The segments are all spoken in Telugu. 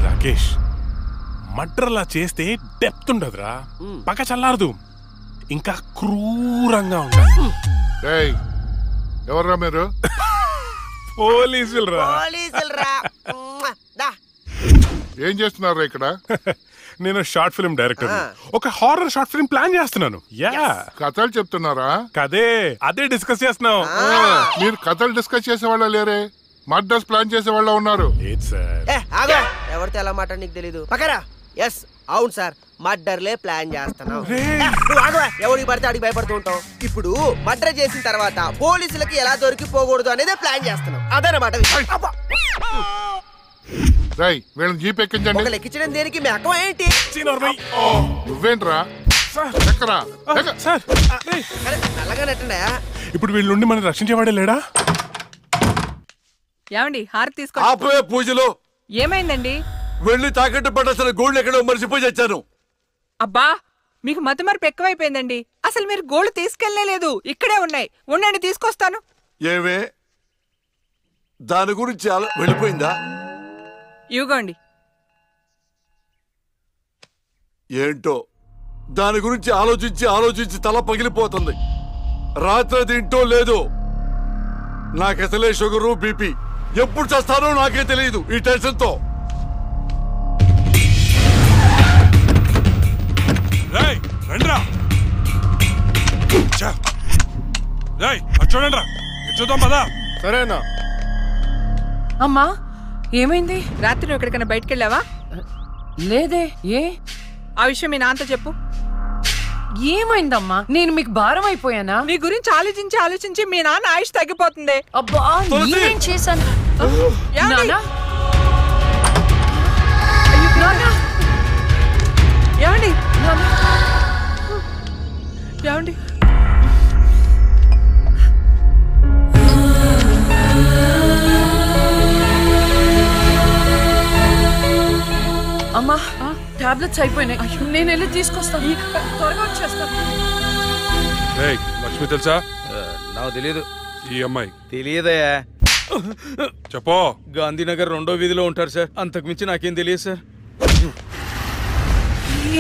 రాకేష్, మర్డర్లా చేస్తే డెప్త్ ఉండదురా, పక్క చల్లారదు, ఇంకా క్రూరంగా ఉండాలి. ఎవర్రా మీరు? పోలీసులు రా. ఏం చేస్తున్నారు ఇక్కడ? నేను షార్ట్ ఫిల్మ్ డైరెక్టర్, ఒక హారర్ షార్ట్ ఫిల్మ్ ప్లాన్ చేస్తున్నాను. కథలు చెప్తున్నారా? కదే, అదే డిస్కస్ చేస్తున్నాం. మీరు కథలు డిస్కస్ చేసే వాళ్ళ లేరే, మర్డర్స్ ప్లాన్ చేసే వాళ్ళ ఉన్నారు. ఎవరితో ఎలా మాట నీకు తెలీదు. పక్కరా. ఎస్ అవును సార్, మర్డర్లే ప్లాన్ చేస్తున్నాం. ఎవడికి పడితే అడిగి భయపడుతూ ఉంటాం. ఇప్పుడు మర్డర్ చేసిన తర్వాత పోలీసులకి ఎలా దొరికిపోకూడదు అనేది ప్లాన్ చేస్తున్నాం. అదనమాట. వీళ్ళని జీప్ ఎక్కించండి. ఎక్కించడం దేనికి? మెక్కం ఏంటి? నువ్వేంట్రా? నల్లగా నెట్టండా? ఇప్పుడు వీళ్ళ నుండి మనం రక్షించేవాడే లేడా? ఏమండి హారతి తీసుకో. ఆపవే పూజలు. ఏమైందండి? వెళ్ళి తాకట్టు పట్టాల్సిన గోల్డ్ ఎక్కడో మర్చిపోయి వచ్చాను. అబ్బా, మీకు మతిమరుపు ఎక్కువైపోయిందండి. అసలు మీరు గోల్డ్ తీసుకెళ్లేదు, ఇక్కడే ఉన్నాయి. ఉండండి, తీసుకొస్తాను. ఏవే దాని గురించి వెళ్ళిపోయిందా? ఇవ్వండి. ఏంటో దాని గురించి ఆలోచించి ఆలోచించి తల పగిలిపోతుంది. రాత్రి తింటో లేదు. నాకసలే షుగరు, బీపీ. ఎప్పుడు చేస్తానో నాకే తెలియదు ఈ టెన్షన్ తో. చూడండి, చూద్దాం పదా. సరేనా? అమ్మా, ఏమైంది? రాత్రి నువ్వు ఎక్కడికైనా బయటకు వెళ్ళావా? లేదే. ఏ? ఆ విషయం మీ నాన్నతో చెప్పు. ఏమైందమ్మా? నేను మీకు భారం అయిపోయానా? నీ గురించి ఆలోచించి ఆలోచించి మీ నాన్న ఆయుష్ తగ్గిపోతుంది. అబ్బా, నేనేం చేశాను? ఏమండి? ఏమండి? అమ్మా, టాబ్లెట్స్ అయిపోయినాయి. నేను వెళ్ళి తీసుకొస్తాను. త్వరగా వచ్చేస్తాను. లక్ష్మి తెలుసా? నాకు తెలియదు. ఈ అమ్మాయి తెలియదయా? చెప్పో. గాంధీనగర్ 2వ వీధిలో ఉంటారు సార్, అంతకు మించి నాకేం తెలియదు సార్.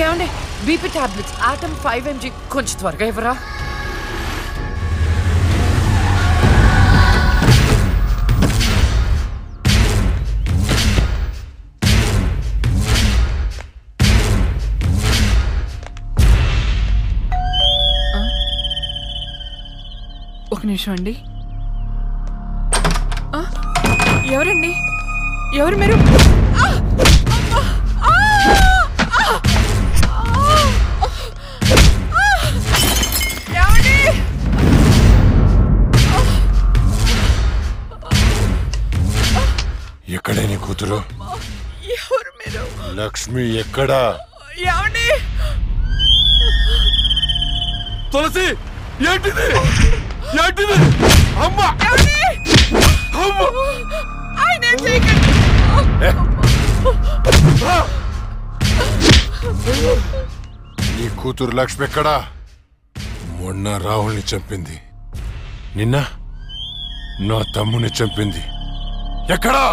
ఏమండి, బీపీ టాబ్లెట్స్ ఆటమ్ 5 mg కొంచెం త్వరగా ఇవ్వరా? ఒక నిమిషం అండి. ఎవరండి? ఎవరు మీరు? ఎక్కడే నీ కూతురు? ఎవరు మీరు? లక్ష్మి ఎక్కడా? ఏమండి? తులసి, ఏంటిది? ఏంటిది? అమ్మా! నీ కూతురు లక్ష్మి ఎక్కడా? మొన్న రాహుల్ని చంపింది, నిన్న నా తమ్ముని చంపింది. ఎక్కడా?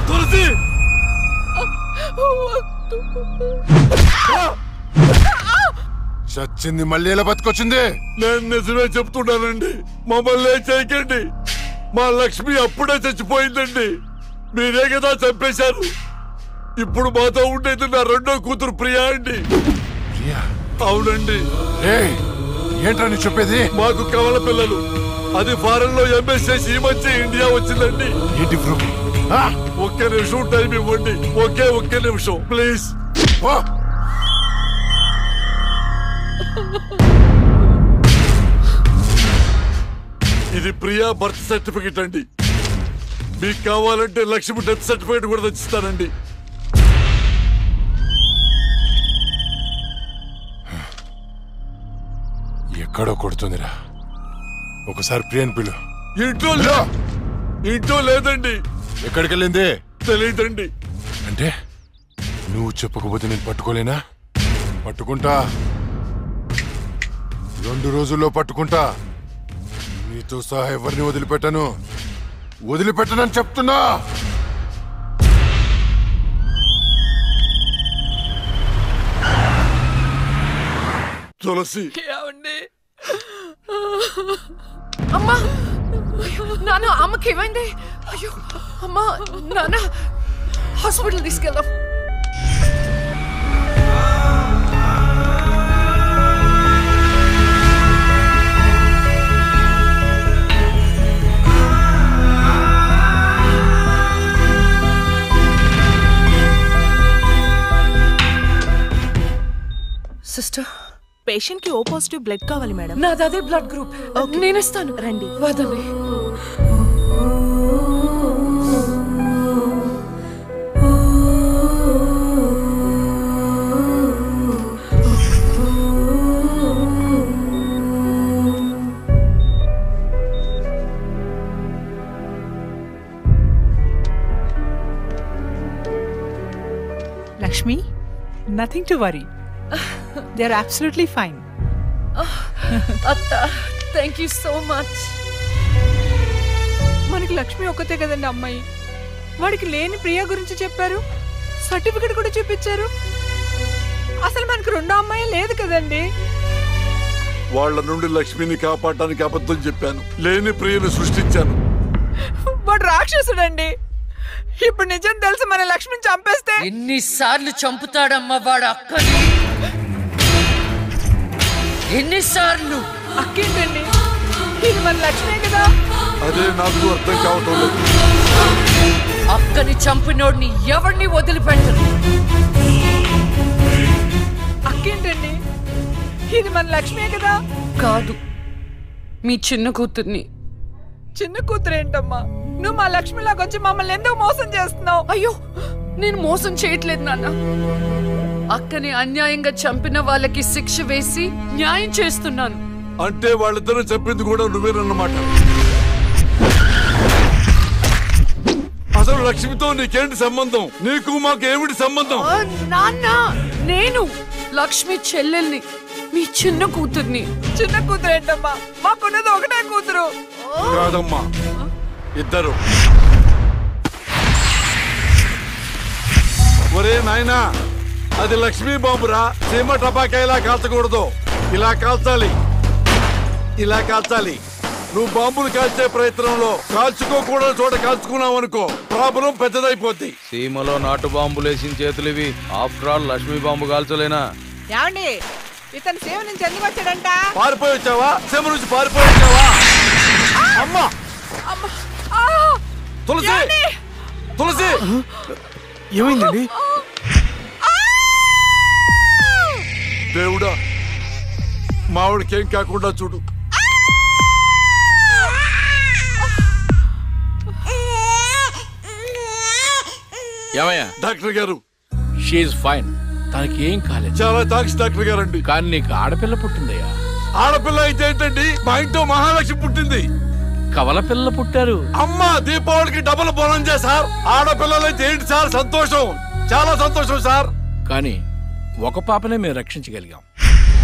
తులసి! చచ్చింది మళ్ళీ ఎలా బతికొచ్చింది? నేను నిజమే చెప్తున్నానండి, మమ్మల్ని చేయకండి. మా లక్ష్మి అప్పుడే చచ్చిపోయిందండి. మీరే కదా చంపేశారు. ఇప్పుడు మాతో ఉండేది నా రెండో కూతురు ప్రియా అండి. అవునండి. ఏంట్రా నీ చెప్పేది? మాకు కవల పిల్లలు. అది ఫారెన్ లో ఎంఎస్ చేసి ఈ మధ్య ఇండియా వచ్చిందండి. ఏంటి బ్రో? ఒక్క నిమిషం టైం ఇవ్వండి. ఒక్క నిమిషం ప్లీజ్. ఇది ప్రియా బర్త్ సర్టిఫికెట్ అండి. మీకు కావాలంటే లక్ష్మి డెత్ సర్టిఫికెట్ కూడా తెచ్చిస్తానండి. ఎక్కడో కొడుతుందిరా. ఒకసారి ప్రియన్ పిలు. ఇంట్లో లేదండి. ఎక్కడికి వెళ్ళింది? తెలియదండి. అంటే నువ్వు చెప్పకపోతే నేను పట్టుకోలేనా? పట్టుకుంటా, 2 రోజుల్లో పట్టుకుంటా. నీతో సహా ఎవరిని వదిలిపెట్టను, వదిలిపెట్టనని చెప్తున్నా. తులసి ఏమండి అమ్మా నాన్న అమ్మకి ఏమైంది? అయ్యో అమ్మా నాన్న హాస్పిటల్ తీసుకెళ్దాం. సిస్టర్, పేషెంట్ కి ఓ పాజిటివ్ బ్లడ్ కావాలి మేడం. నాది అదే బ్లడ్ గ్రూప్. నేను ఇస్తాను, రండి. వదండి. Lakshmi, nothing to worry. They are absolutely fine. అత్త, థ్యాంక్ యూ సో మచ్. మనకి లక్ష్మి ఒక్కతే కదండి అమ్మాయి. వాడికి లేని ప్రియా గురించి చెప్పారు, సర్టిఫికెట్ కూడా చూపించారు. అసలు మనకు రెండో అమ్మాయి లేదు కదండి. వాళ్ళ నుండి లక్ష్మిని కాపాడటానికి అబద్ధం చెప్పాను, లేని ప్రియను సృష్టించాను. వాడు రాక్షసుడండి. ఇప్పుడు నిజం తెలిసి మన లక్ష్మిని చంపేస్తే ఎన్నిసార్లు చంపుతాడమ్మా వాడు అక్కని? ఎన్నిసార్లు? అక్కేంటండి, ఇది మన లక్ష్మే కదా. అదే నాకు అర్థం కావటం లేదు. అక్కని చంపినోడిని ఎవరిని వదిలిపెట్టరు. అక్కేంటండి, ఇది మన లక్ష్మే కదా. కాదు, మీ చిన్న కూతుర్ని. చిన్న కూతురు ఏంటమ్మా? నువ్వు మా లక్ష్మిలాగా వచ్చి మమ్మల్ని ఎందుకు మోసం చేస్తున్నావు? అయ్యో, నేను మోసం చేయట్లేదు నాన్న. అక్కని అన్యాయంగా చంపిన వాళ్ళకి శిక్ష వేసి న్యాయం చేస్తున్నాను. అంటే వాళ్ళిద్దరూ చెప్పింది కూడా నువ్వేనన్నమాట. అసలు లక్ష్మితో నీకేంటి సంబంధం? నీకు మాకు ఏమిటి సంబంధం? నాన్న, నేను లక్ష్మి చెల్లెల్ని, మీ చిన్న కూతుర్ని. చిన్న కూతురు ఏంటమ్మా? మాకున్నది ఒకటే కూతురు. కాదమ్మా, ఇద్దరు. ఒరే నాయనా, అది లక్ష్మీ బాంబురా. సీమ టపాకా ఇలా కాల్చకూడదు, ఇలా కాల్చాలి, ఇలా కాల్చాలి. నువ్వు బాంబులు కాల్చే ప్రయత్నంలో కాల్చుకోకూడదు చోట కాల్చుకున్నావు అనుకో, ప్రాబ్లం పెద్దదైపోద్ది. సీమలో నాటు బాంబులేసిన చేతులు ఇవి. ఆఫ్టర్ ఆల్ లక్ష్మీ బాంబు కాల్చలేనా? ఏమండి, ఇతను సేవ నుంచి ఎందుకు వచ్చాడంట? పారిపోయి వచ్చావా? సీమ నుంచి పారిపోయి వచ్చావా? అమ్మా, తులసి, తులసి, ఏమైందండి? దేవుడా, మావిడికేం కాకుండా చూడు. ఏమయ్యా? డాక్టర్ గారు, షీఈ్ ఫైన్, తనకి ఏం కాలేదు. చాలా థాంక్స్ డాక్టర్ గారండి. కానీ నీకు ఆడపిల్ల పుట్టిందయ్యా. ఆడపిల్ల అయితే ఏంటండి, మా ఇంట్లో మహాలక్ష్మి పుట్టింది. కవల పిల్ల పుట్టారు. అమ్మా, దీపావళికి డబుల్ బోనం సార్. ఆడపిల్లలైతే ఏంటి సార్ సంతోషం, చాలా సంతోషం సార్. కానీ ఒక పాపనే మేము రక్షించగలిగాం.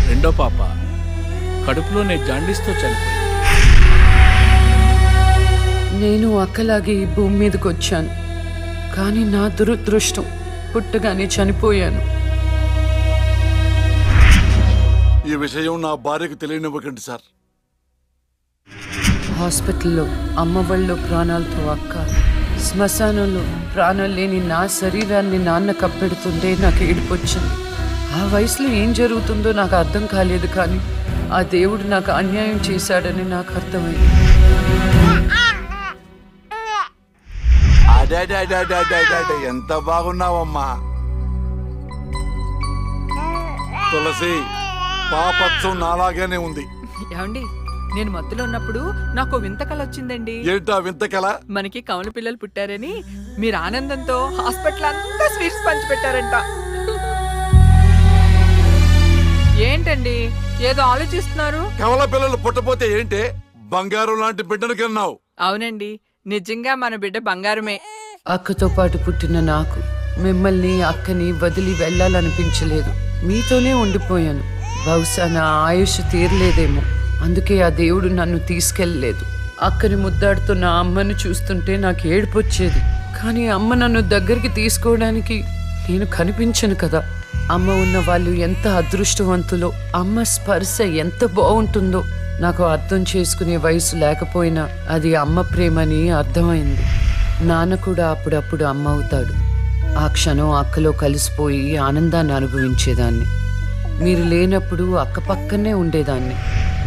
రెండో పాప కడుపులోనే జాండీస్తో చనిపోయింది. నేను అక్కలాగే ఈ భూమి మీదకి వచ్చాను, కానీ నా దురదృష్టం పుట్టగానే చనిపోయాను. ఈ విషయం నా భార్యకు తెలియనివ్వకండి సార్. హాస్పిటల్లో అమ్మ వాళ్ళ ప్రాణాలతో అక్క, శ్మశానంలో ప్రాణాలు లేని నా శరీరాన్ని నాన్న కప్పెడుతుంటే నాకు ఏడుపొచ్చింది. ఆ వయసులో ఏం జరుగుతుందో నాకు అర్థం కాలేదు, కానీ ఆ దేవుడు నాకు అన్యాయం చేశాడని నాకు అర్థమైంది. ఎంత బాగున్నావమ్మా తులసి. పాపత్వం నాలాగానే ఉంది. ఏమండి, నేను మత్తులో ఉన్నప్పుడు నాకు వింత కళ వచ్చిందండి. ఏంటా వింత కళ? మనకి కవల పిల్లలు పుట్టారని మీరు ఆనందంతో హాస్పిటల్ అంతా స్వీట్స్ పంచిపెట్టారంట. ఏంటండి ఏదో ఆలోచిస్తున్నారు? కవల పిల్లలు పుట్టపోతే ఏంటే, బంగారం లాంటి బిడ్డను కన్నావు. అవునండి, నిజంగా మన బిడ్డ బంగారమే. అక్కతో పాటు పుట్టిన నాకు మిమ్మల్ని అక్కని వదిలి వెళ్ళాలనిపించలేదు. మీతోనే ఉండిపోయాను. బహుశా నా ఆయుష్ తీరలేదేమో, అందుకే ఆ దేవుడు నన్ను తీసుకెళ్ళలేదు. అక్కని ముద్దాడుతున్న అమ్మను చూస్తుంటే నాకు ఏడుపొచ్చేది, కానీ అమ్మ నన్ను దగ్గరికి తీసుకోవడానికి నేను కనిపించను కదా. అమ్మ ఉన్న వాళ్ళు ఎంత అదృష్టవంతులో, అమ్మ స్పర్శ ఎంత బాగుంటుందో నాకు అర్థం చేసుకునే వయసు లేకపోయినా అది అమ్మ ప్రేమని అర్థమైంది. నాన్న కూడా అప్పుడప్పుడు అమ్మ అవుతాడు. ఆ క్షణం అక్కలో కలిసిపోయి ఆనందాన్ని అనుభవించేదాన్ని. మీరు లేనప్పుడు అక్క పక్కనే ఉండేదాన్ని.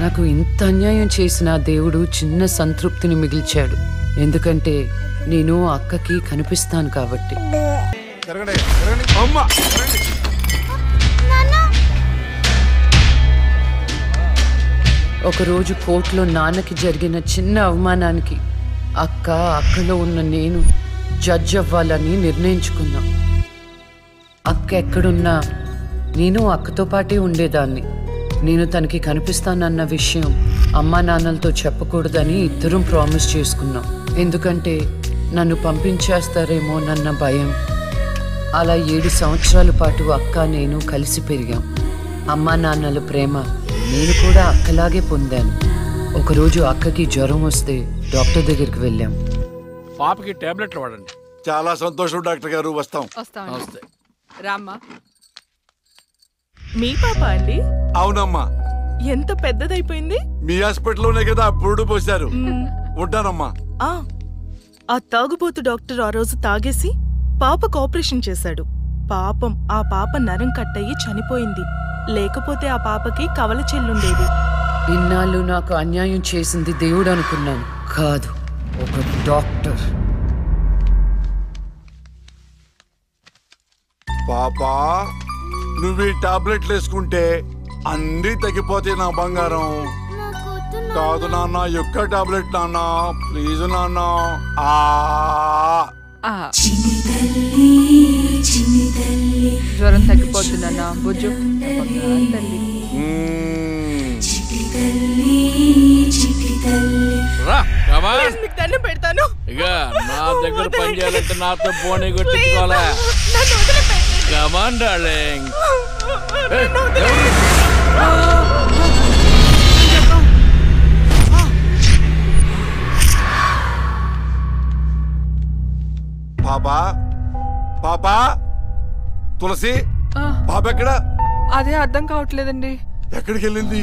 నాకు ఇంత అన్యాయం చేసిన దేవుడు చిన్న సంతృప్తిని మిగిల్చాడు. ఎందుకంటే నేను అక్కకి కనిపిస్తాను కాబట్టి. ఒకరోజు కోర్టులో నాన్నకి జరిగిన చిన్న అవమానానికి అక్కలో ఉన్న నేను జడ్జ్ అవ్వాలని నిర్ణయించుకున్నా. అక్క ఎక్కడున్నా నేను అక్కతో పాటే ఉండేదాన్ని. నేను తనకి కనిపిస్తానన్న విషయం అమ్మా నాన్నలతో చెప్పకూడదని ఇద్దరం ప్రామిస్ చేసుకున్నాం. ఎందుకంటే నన్ను పంపించేస్తారేమో నన్న భయం. అలా 7 సంవత్సరాల పాటు అక్క నేను కలిసి పెరిగాం. అమ్మా నాన్నల ప్రేమ నేను కూడా అక్కలాగే పొందాను. ఒకరోజు అక్కకి జ్వరం వస్తే డాక్టర్ దగ్గరికి వెళ్ళాం. పాపకి టాబ్లెట్లు వాడండి. చాలా సంతోషం డాక్టర్ గారు, వస్తాం. నమస్తే. రామ్మా. మీ పాప అండి? అవునమ్మా. ఎంత పెద్దదైపోయింది. మీ హాస్పిటల్లోనే కదా పురుడు పోశారు. ఉంటానమ్మా. ఆ తాగుబోతు డాక్టర్ ఆ రోజు తాగేసి పాపకు ఆపరేషన్ చేశాడు. పాపం ఆ పాప నరం కట్టయి చనిపోయింది. లేకపోతే ఆ పాపకి కవల చెల్లుండేది. ఇన్నాళ్ళు నాకు అన్యాయం చేసింది దేవుడు అనుకున్నాను, కాదు ఒక డాక్టర్. పాపా, నువ్వు ఈ టాబ్లెట్లు వేసుకుంటే అన్నీ తగ్గిపోతాయి నా బంగారం. కాదు నాన్న, యొక్క టాబ్లెట్ నాన్న, ప్లీజ్ నాన్న. జ్వరం తగ్గిపోతుందన్నా బుజ్జు. తల్లి రా, కమాన్. మీకు దండం పెడతాను. ఇక నా దగ్గర పని చేయాలంటే నాతో బోని కొట్టించుకోవాలా? Come on darling. పాపా, పాపా, తులసి, పాప ఎక్కడ? అదే అర్థం కావట్లేదండి. ఎక్కడికి వెళ్ళింది?